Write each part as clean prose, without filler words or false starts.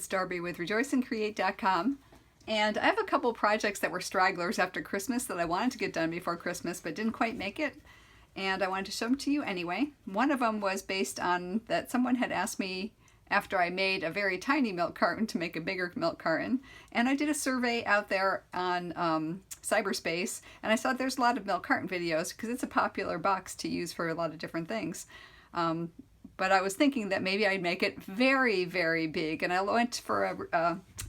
it's Darby with rejoiceandcreate.com, and I have a couple projects that were stragglers after Christmas that I wanted to get done before Christmas but didn't quite make it, and I wanted to show them to you anyway. One of them was based on that someone had asked me after I made a very tiny milk carton to make a bigger milk carton, and I did a survey out there on cyberspace, and I saw there's a lot of milk carton videos because it's a popular box to use for a lot of different things. But I was thinking that maybe I'd make it very, very big, and I went for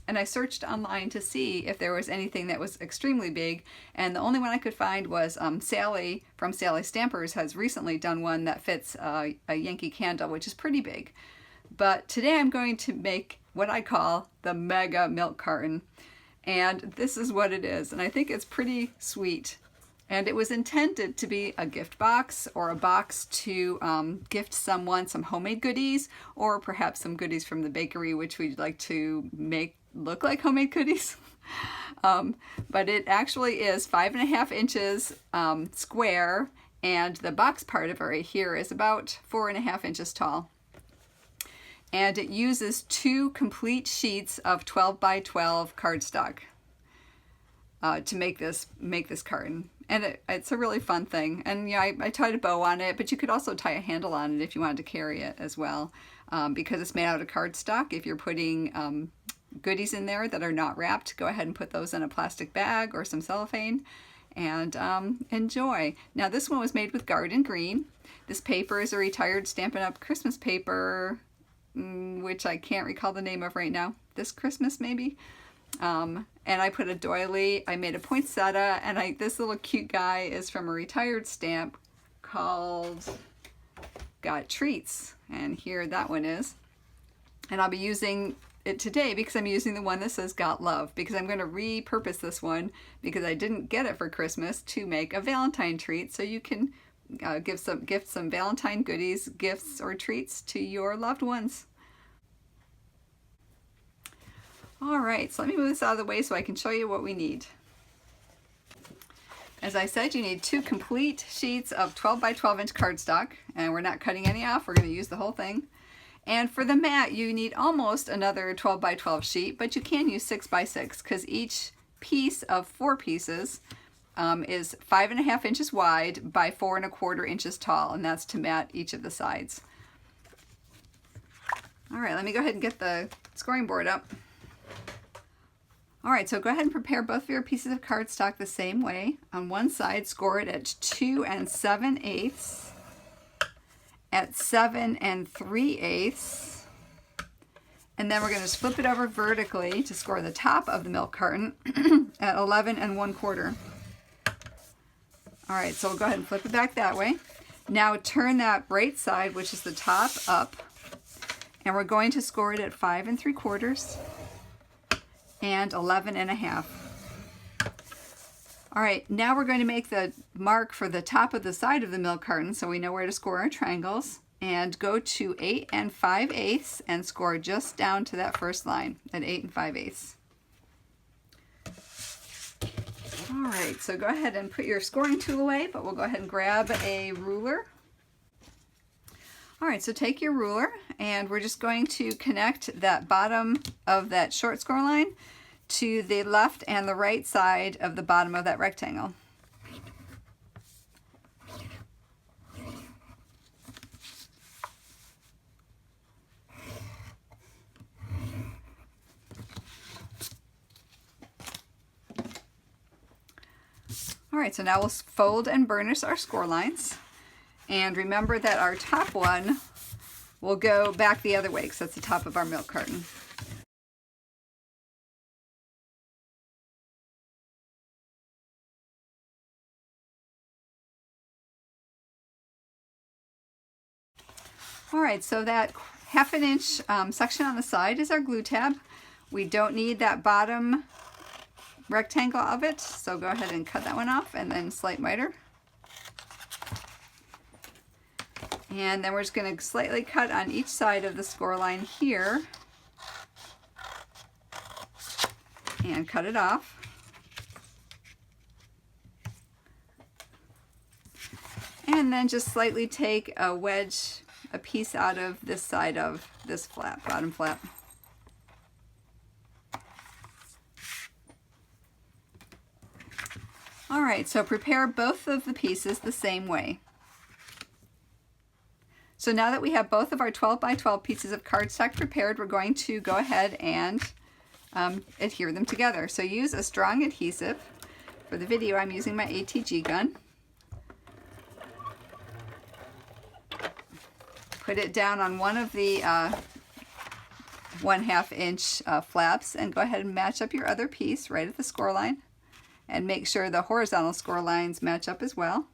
and I searched online to see if there was anything that was extremely big, and the only one I could find was Sally from Sally Stampers has recently done one that fits a Yankee Candle, which is pretty big. But today I'm going to make what I call the mega milk carton, and this is what it is, and I think it's pretty sweet. And it was intended to be a gift box or a box to gift someone some homemade goodies, or perhaps some goodies from the bakery which we'd like to make look like homemade goodies. But it actually is 5.5 inches square, and the box part of it right here is about 4.5 inches tall. And it uses 2 complete sheets of 12 by 12 cardstock to make this carton. And it's a really fun thing. And yeah, I tied a bow on it, but you could also tie a handle on it if you wanted to carry it as well, because it's made out of cardstock. If you're putting goodies in there that are not wrapped, go ahead and put those in a plastic bag or some cellophane and enjoy. Now this one was made with garden green. This paper is a retired Stampin' Up! Christmas paper, which I can't recall the name of right now. This Christmas maybe? And I put a doily, I made a poinsettia, and this little cute guy is from a retired stamp called Got Treats, and here that one is. And I'll be using it today because I'm using the one that says Got Love, because I'm going to repurpose this one because I didn't get it for Christmas to make a Valentine treat, so you can gift some Valentine goodies, gifts, or treats to your loved ones. Alright, so let me move this out of the way so I can show you what we need. As I said, you need 2 complete sheets of 12 by 12 inch cardstock, and we're not cutting any off, we're going to use the whole thing. And for the mat, you need almost another 12 by 12 sheet, but you can use 6 by 6 because each piece of 4 pieces is 5.5 inches wide by 4.25 inches tall, and that's to mat each of the sides. Alright, let me go ahead and get the scoring board up. Alright, so go ahead and prepare both of your pieces of cardstock the same way. On one side, score it at 2 7/8, at 7 3/8, and then we're going to flip it over vertically to score the top of the milk carton at 11 1/4. Alright, so we'll go ahead and flip it back that way. Now turn that right side, which is the top, up, and we're going to score it at 5 3/4. And 11 1/2. Alright, now we're going to make the mark for the top of the side of the milk carton so we know where to score our triangles, and go to 8 5/8 and score just down to that first line at 8 5/8. Alright, so go ahead and put your scoring tool away, but we'll go ahead and grab a ruler. Alright, so take your ruler, and we're just going to connect that bottom of that short score line to the left and the right side of the bottom of that rectangle. Alright, so now we'll fold and burnish our score lines. And remember that our top one will go back the other way because that's the top of our milk carton. Alright, so that 1/2 inch section on the side is our glue tab. We don't need that bottom rectangle of it, so go ahead and cut that one off and then slight miter. And then we're just going to slightly cut on each side of the score line here and cut it off. And then just slightly take a wedge, a piece out of this side of this flap, bottom flap. Alright, so prepare both of the pieces the same way. So now that we have both of our 12 by 12 pieces of cardstock prepared, we're going to go ahead and adhere them together. So use a strong adhesive. For the video, I'm using my ATG gun. Put it down on one of the 1/2 inch flaps and go ahead and match up your other piece right at the score line. And make sure the horizontal score lines match up as well.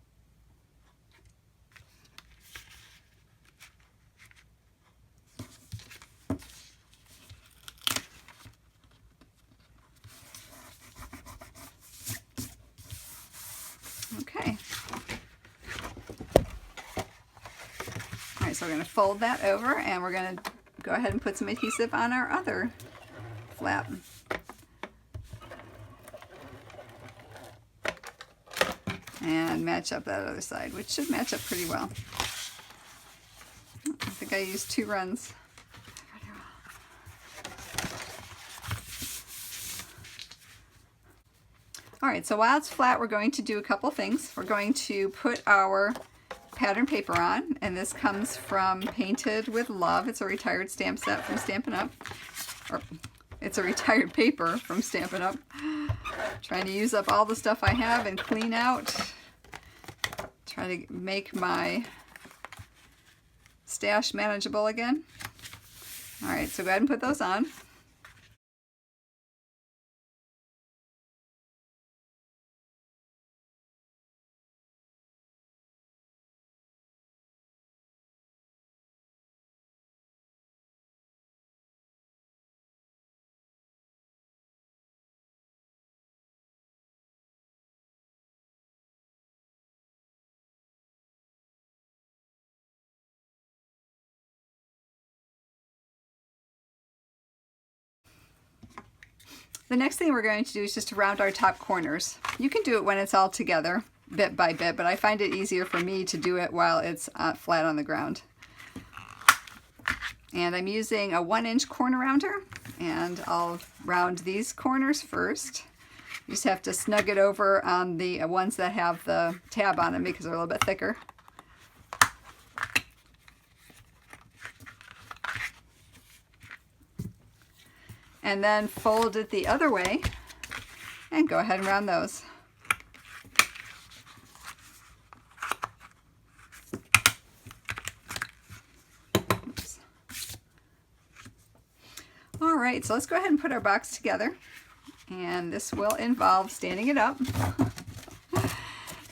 Okay. All right, so we're going to fold that over and we're going to go ahead and put some adhesive on our other flap. And match up that other side, which should match up pretty well. I think I used 2 runs. Alright, so while it's flat, we're going to do a couple things. We're going to put our pattern paper on, and this comes from Painted with Love. It's a retired stamp set from Stampin' Up. Or, it's a retired paper from Stampin' Up. Trying to use up all the stuff I have and clean out. Trying to make my stash manageable again. Alright, so go ahead and put those on. The next thing we're going to do is just to round our top corners. You can do it when it's all together, bit by bit, but I find it easier for me to do it while it's flat on the ground. And I'm using a 1-inch corner rounder, and I'll round these corners first. You just have to snug it over on the ones that have the tab on them because they're a little bit thicker. And then fold it the other way and go ahead and round those. Oops. All right, so let's go ahead and put our box together. And this will involve standing it up.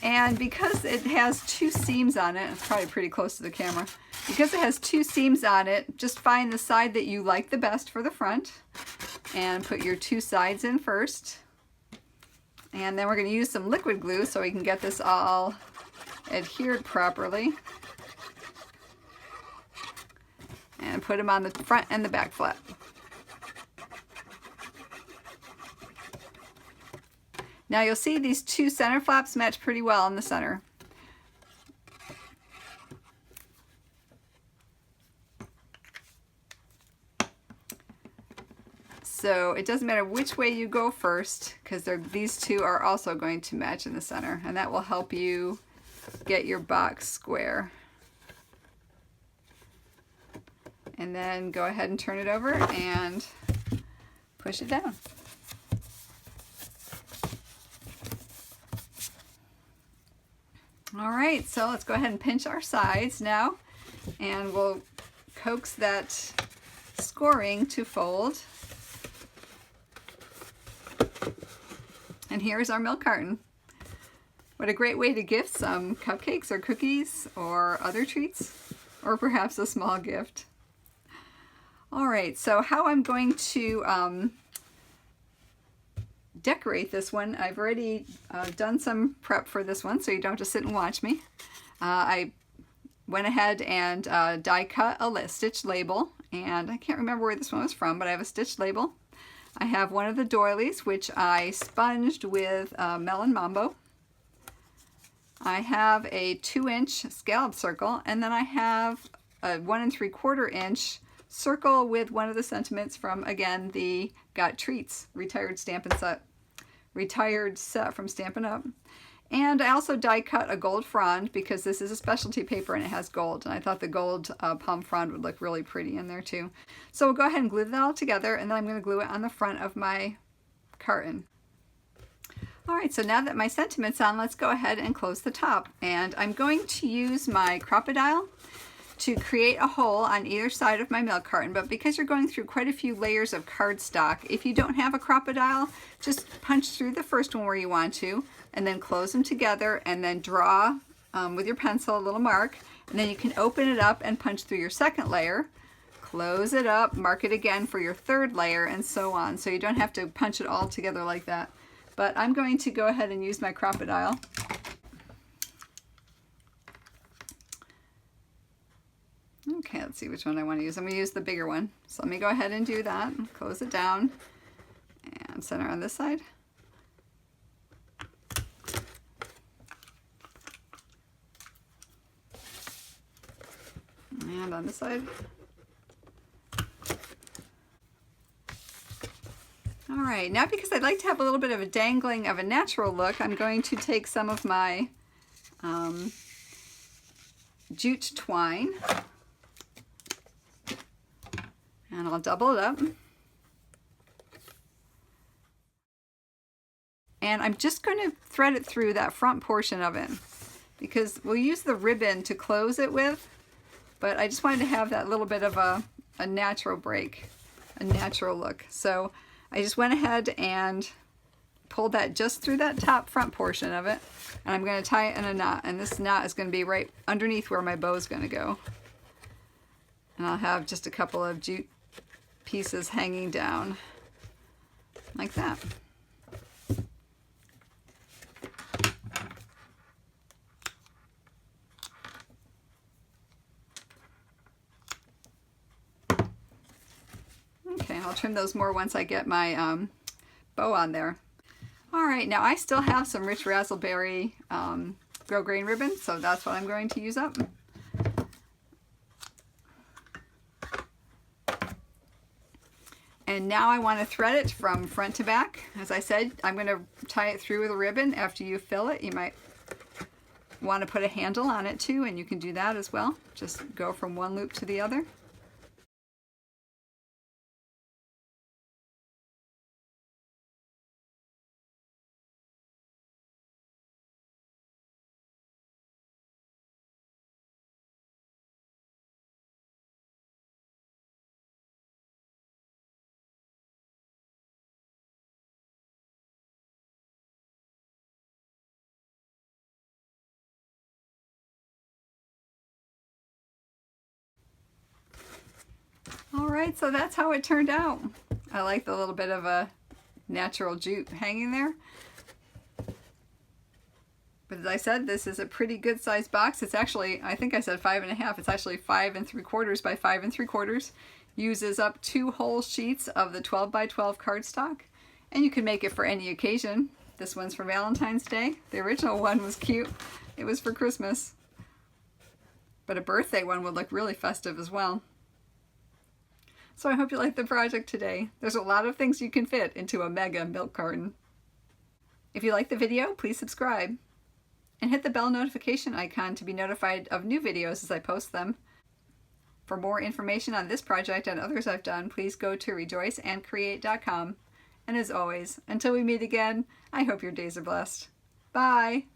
And because it has 2 seams on it, it's probably pretty close to the camera. Because it has 2 seams on it, just find the side that you like the best for the front. And put your 2 sides in first. And then we're going to use some liquid glue so we can get this all adhered properly. And put them on the front and the back flap. Now you'll see these 2 center flaps match pretty well in the center. So it doesn't matter which way you go first, because these 2 are also going to match in the center, and that will help you get your box square. And then go ahead and turn it over and push it down. All right, so let's go ahead and pinch our sides now, and we'll coax that scoring to fold. And here's our milk carton. What a great way to gift some cupcakes or cookies or other treats, or perhaps a small gift. All right, so how I'm going to decorate this one, I've already done some prep for this one, so you don't just sit and watch me. I went ahead and die cut a stitch label, and I can't remember where this one was from, but I have a stitched label. I have one of the doilies, which I sponged with Melon Mambo. I have a 2-inch scallop circle, and then I have a 1 3/4 inch circle with one of the sentiments from, again, the Got Treats retired set from Stampin' Up. And I also die cut a gold frond because this is a specialty paper and it has gold. And I thought the gold palm frond would look really pretty in there too. So we'll go ahead and glue that all together, and then I'm going to glue it on the front of my carton. Alright, so now that my sentiment's on, let's go ahead and close the top. And I'm going to use my Crop-A-Dile to create a hole on either side of my milk carton, but because you're going through quite a few layers of cardstock, if you don't have a Crop-A-Dile, just punch through the first one where you want to, and then close them together, and then draw with your pencil a little mark, and then you can open it up and punch through your second layer, close it up, mark it again for your third layer, and so on. So you don't have to punch it all together like that. But I'm going to go ahead and use my Crop-A-Dile. Okay, let's see which one I want to use. I'm going to use the bigger one. So let me go ahead and do that. Close it down and center on this side. And on this side. All right, now because I'd like to have a little bit of a dangling of a natural look, I'm going to take some of my jute twine, and I'll double it up. And I'm just going to thread it through that front portion of it, because we'll use the ribbon to close it with, but I just wanted to have that little bit of a natural break, a natural look. So I just went ahead and pulled that just through that top front portion of it, and I'm going to tie it in a knot, and this knot is going to be right underneath where my bow is going to go. And I'll have just a couple of jute pieces hanging down like that. Okay, I'll trim those more once I get my bow on there. Alright, now I still have some rich razzleberry grosgrain ribbon, so that's what I'm going to use up. And now I want to thread it from front to back. As I said, I'm going to tie it through with a ribbon. After you fill it, you might want to put a handle on it too, and you can do that as well. Just go from one loop to the other. Alright, so that's how it turned out. I like the little bit of a natural jute hanging there. But as I said, this is a pretty good sized box. It's actually, I think I said 5.5. It's actually 5 3/4 by 5 3/4. Uses up 2 whole sheets of the 12 by 12 cardstock. And you can make it for any occasion. This one's for Valentine's Day. The original one was cute. It was for Christmas. But a birthday one would look really festive as well. So I hope you liked the project today. There's a lot of things you can fit into a mega milk carton. If you liked the video, please subscribe. And hit the bell notification icon to be notified of new videos as I post them. For more information on this project and others I've done, please go to rejoiceandcreate.com. And as always, until we meet again, I hope your days are blessed. Bye!